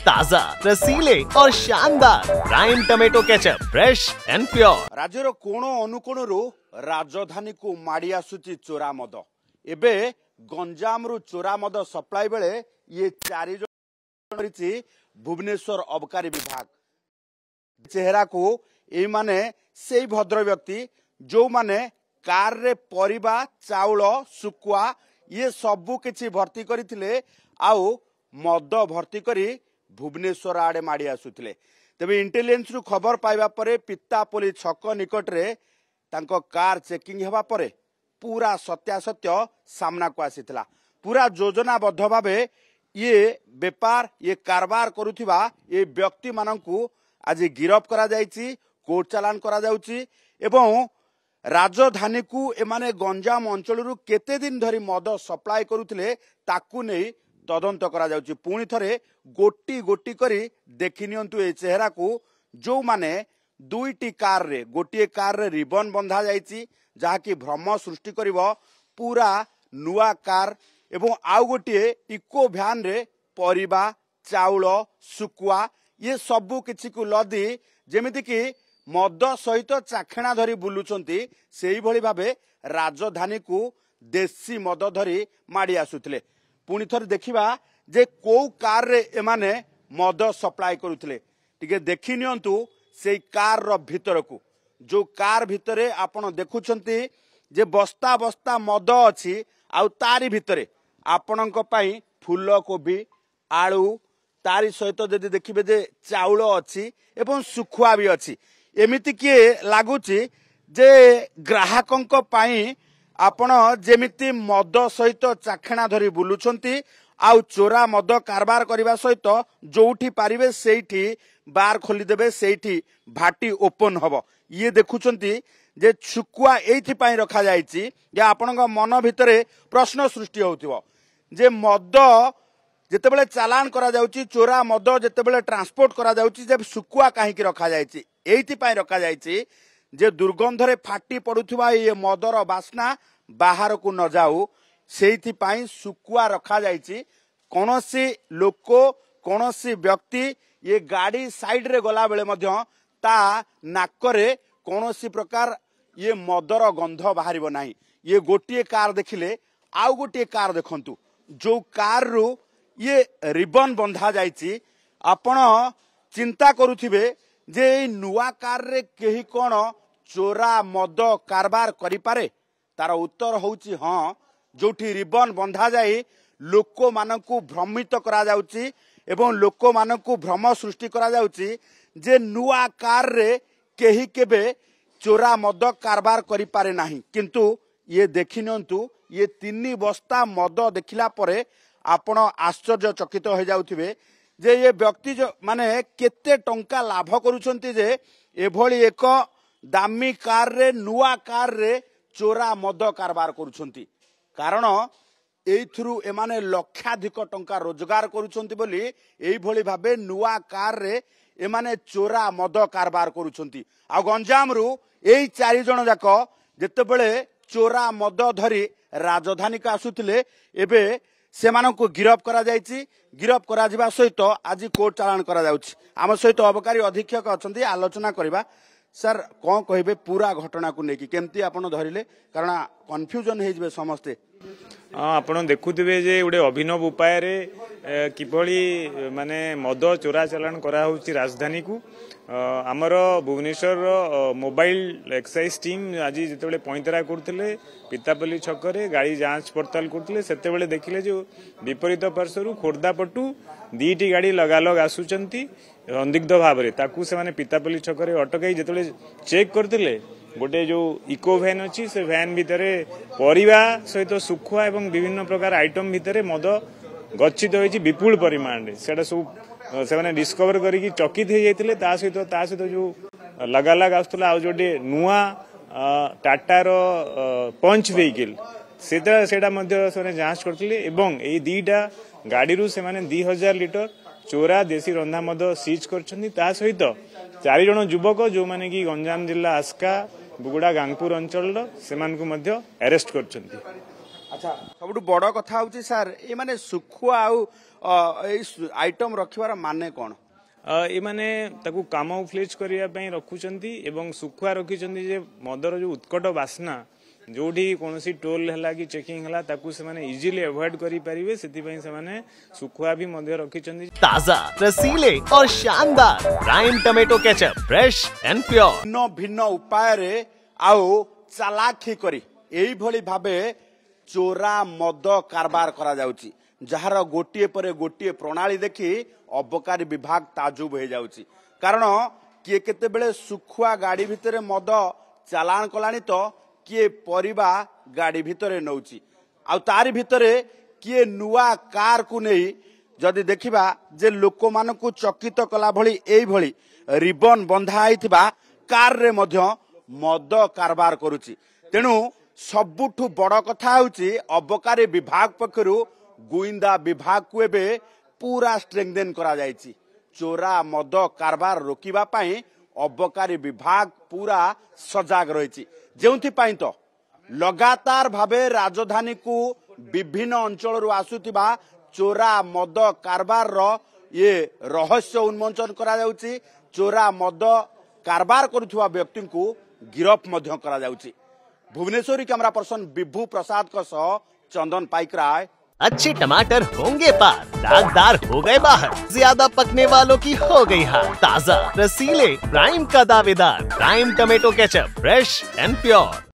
ताजा, रसीले और शानदार prime tomato ketchup, fresh and pure. राज्यर कोण अनुकोणरू राजधानी को माड़ी आसुची चोरा मद। एबे गंजाम रु चोरा मद सप्लाई बेले ये 4 जन भुवनेश्वर अबकारी विभाग चेहरा को ए माने से भद्र व्यक्ति जो माने कार रे परिबा चाउल सुकुआ ये सबू किछि भर्ती करथिले आउ मद भर्ती करी भुवनेश्वर आड़े माड़ी आसुथिले। तेबे इंटेलिजेंस रु खबर पाइबा परे पित्तापोली छक निकट रे तांको कार चेकिंग हेबा परे पूरा सत्यासत्य सामना को आसीथिला। पूरा योजनाबद्ध भावे ये बेपार ये कारबार करुथिबा ये व्यक्ति माननकु आज गिरफ करा जायछि, कोर्ट चालान करा जाउछि एवं राजधानी को एमाने गंजाम अंचल केते दिन धरी मद सप्लाई करुथिले ताकू नै तदंत करा जाउछि। पुणी थरे गोटी गोटी करी देखि नियंतु ए चेहरा को जो माने दुईटी कार रे गोटे कार रे रिबन बंधा जायछि जहाँकि भ्रम सृष्टि करिवो पूरा नुआ कार एवं आउ गोटे इको भ्यान रे परिबा चाउल सुकुआ ये सबू किछि को लदी जेमिति कि मद सहित चाखेणा धरी बुलुचंती सेही भली भाबे राजधानी को देसी मद धरी माड़ी आसुथिले। पुणी थर देखिबा जे को कार रे एमाने मद सप्लाई करुथिले टिके देखि नियंतु से कार रो भीतर को जो कार भितरे आपण देखुछंती जे बस्ता बस्ता मद अछि आउ तारी भितरे आपणक पई फूल कोबी आलू तारी सहित जदि देखिबे जे चाउल अछि एवं सुखुआ भी अछि। एमिति किए लागुची जे ग्राहकंक पई आपण जेमिति मद सहित चाखेणा धरी बुलुछंती आउ चोरा मद कारबार करबा सहित जोठी पारिबे सेठी बार खोली देबे सेठी भाटी ओपन हबो। ये देखुछंती जे छुकुआ एथि पई रखा जायछि जे आपणक मन भितरे प्रश्न सृष्टि होउथिबो जे मद जेतेबेले चालान करा जाउछि चोरा मद जेतेबेले ट्रांसपोर्ट करा जाउछि जे सुकुआ काहे कि रखा जायछि एथि पई रखा जायछि जे दुर्गंधरे फाटी पडुथिबा ये मदर बास्ना बाहर को न जाऊ सेथि पई सुकुआ रखा जायछि। कोनोसी लोक कोनोसी व्यक्ति ये गाड़ी साइड रे गला बेले मध्य ता नाकरे कोनोसी प्रकार ये मदर गंध बाहरिबो नाही। ये गोटिए कार देखिले आउ गोटिए कार देखंतु जो कार रु ये रिबन बंधा जायछि आपण चिंता करुथिबे जे नुआ कार रे केही कोन चोरा मद कारबार करि पारे तार उत्तर होउछि हां जोठी रिबन बंधा जाई लोक मानकु भ्रमित करा जाउछि एवं लोक मानकु भ्रम सृष्टि करा जाउछि जे नुआ कार रे केही केबे चोरा मद कारबार करि पारे नाही। किंतु ये देखिनंतु ये 3 बस्ता मद देखिला परे आपण आश्चर्यचकित हो जाउथिबे जे ये व्यक्ति जो माने केते टंका लाभ करूछंती जे एभली एक दामी कार रे नुआ कार रे चोरा मद कारबार करूछंती कारण एथुरु एमाने लक्षाधिक टंका रोजगार करूछंती बोली एई भली भाबे नुआ कार रे एमाने चोरा मद कारबार करूछंती। आ गंजाम रु एई 4 जण जाक जेतेबेले चोरा मद धरी राजधानी का आसुथिले एबे सेमानंकु गिरफ करा जायछि। गिरफ करा जिबा सहित आज कोर्ट चालान करा जाउछि। आम सहित अबकारी अधीक्षक अछंती आलोचना करबा। सर कोन कहबे पूरा घटना को नेकी केमती आपण धरिले कारण कन्फ्यूजन हे जिबे समस्ते। आपण देखुथिबे जे उडे अभिनव उपाय रे किभली माने मद चोरा चालान करा होछि राजधानी को आमर भुवनेश्वर मोबाइल एक्साइज टीम आज जितेबाला पैंतरा करते पितापल्ली छकरे गाड़ी जांच पड़ताल करते से देखिले जो विपरीत पार्श्वर खोर्धा पटू 2टी गाड़ी लगालग आसुचंती अंदिग्ध भाव में ताकू से पितापल्ली छकरे अटकई जिते चेक करते गोटे जो इको भैन अच्छी से भैन भितर परिवा सहित सुखुआ एवं विभिन्न प्रकार आइटम भितर मद गच्छित होइछि विपुल परिमाण से सब डिस्कवर करी चकित हो जाते सहित जो लगालग आसुला आ जो नुआ टाटार पंच व्हीकल सेटा जांच करते एवं यही 2टा गाड़ी से 2000 लिटर चोरा देशी रंधा मद सीज कर सहित 4 जण युवक जो माने कि गंजाम जिला आस्का बुगुड़ा गांगपुर अंचल से अरेस्ट कर। अच्छा सब बड़ कथा हूँ सर ये माने सुखुआ आइटम रखिबार माने कौन ये माने ताकू कामोफ्लेज करिया पई रखुचंती एवं सुखुआ रखिचंती जे मदर जो उत्कट बास्ना जोठी कोनोसी टोल हला कि चेकिंग हला ताकू से माने इजीली अवॉइड करि परिबे सेति पई से माने सुखुआ भी मध्य रखिचंती। ताजा, रसीले और शानदार prime tomato ketchup, fresh and pure. भिन्न भिन्न उपाय रे आउ चालाखी करी एई भली भाबे चोरा मद कारबार करा जाउची जहार गोटिए परे गोटिए प्रणाली देखी अबकारी विभाग ताजुब हो जाउची कारण किए केते बेले सुखुआ गाड़ी भितरे मद चालान कलानी तो किए परिबा गाड़ी भितरे नौची आ तारी भितरे किए नुआ कार को नहीं जदि देखिबा जे लोक मानकु चकित कला भली एई भली रिबन बंधा आइथिबा कार रे मध्य मद कारबार करूची तेणु सबुठु बड़ कथा होची अबकारी विभाग पक्षरु गुइंदा विभाग को एबे पूरा स्ट्रेंथेन करा जायछि चोरा मद कारबार रोकिबा पई अबकारी विभाग पूरा सजाग रहिछि जेउथि पई तो लगातार भाबे राजधानी को विभिन्न अंचल रु आसुतिबा चोरा मद कारबार रो ये रहस्य उन्मोचन करा जाउछि चोरा मद कारबार करुथुवा व्यक्ति को गिरफ मध्य करा जाउछि। भुवनेश्वरी कैमरा पर्सन विभू प्रसाद का सह चंदन पाइकराय। अच्छे टमाटर होंगे पार, दागदार हो गए बाहर, ज्यादा पकने वालों की हो गई हार। ताजा, रसीले, प्राइम का दावेदार, prime tomato ketchup, fresh and pure.